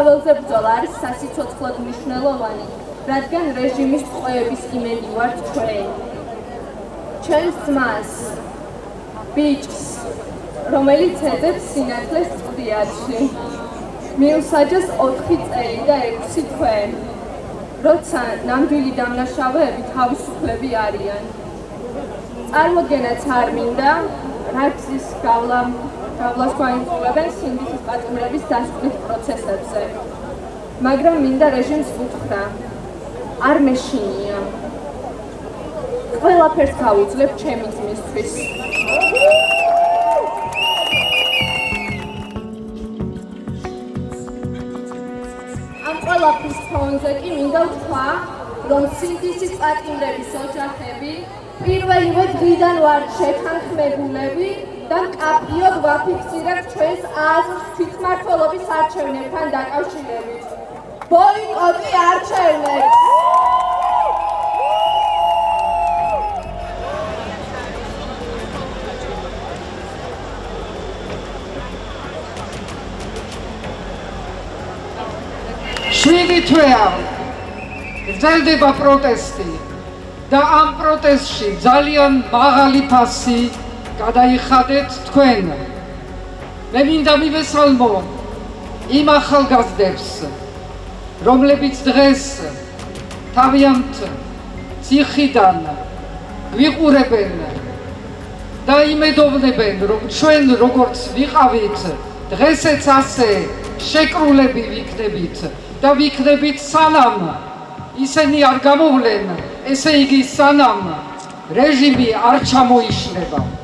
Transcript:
საველზე ბრძოლა არის სასიცოცხლოდ მნიშვნელოვანი, რადგან რეჟიმის ტყვეების იმედი ვართ ჩვენ. ჩვენს ძმას, ბიჭს, რომელიც ეძებს სინათლეს წვდიადში. მიუსაჯეს 4 წელი და 6 თვე, როცა ნამდვილი დამნაშავეები თავისუფლები არიან. წარმოდგენაც არ მინდა, რაც ის გავლას გვაინფულებენ სინდისის პატიმრების დასკვნის პროცესებზე. მაგრამ მინდა რეჟიმს ვუთხრა, არ მეშინია. ყველაფერს გავუძლებ ჩემი ძმისთვის. ამ ყველაფრის ფონზე კი მინდა ვთქვა, რომ სინდისის პატიმრების ოჯახები პირველივე დღიდან ვართ შეთანხმებულები და მკაფიოდ ვაფიქსირებთ ჩვენს აზრს თვითმმართველობის არჩევნებთან დაკავშირებით. ბოიკოტი არჩევნებს! შვიდი თვეა გრძელდება პროტესტი და ამ პროტესტში ძალიან მაღალი ფასი გადაიხადეთ თქვენ. მე მინდა მივესალმო იმ ახალგაზრდებს, რომლებიც დღეს თავიანთ ციხიდან გვიყურებენ და იმედოვნებენ, რომ ჩვენ როგორც ვიყავით, დღესეც ასე შეკრულები ვიქნებით და ვიქნებით სანამ ისინი არ გამოვლენ, ესე იგი სანამ რეჟიმი არ ჩამოიშლება.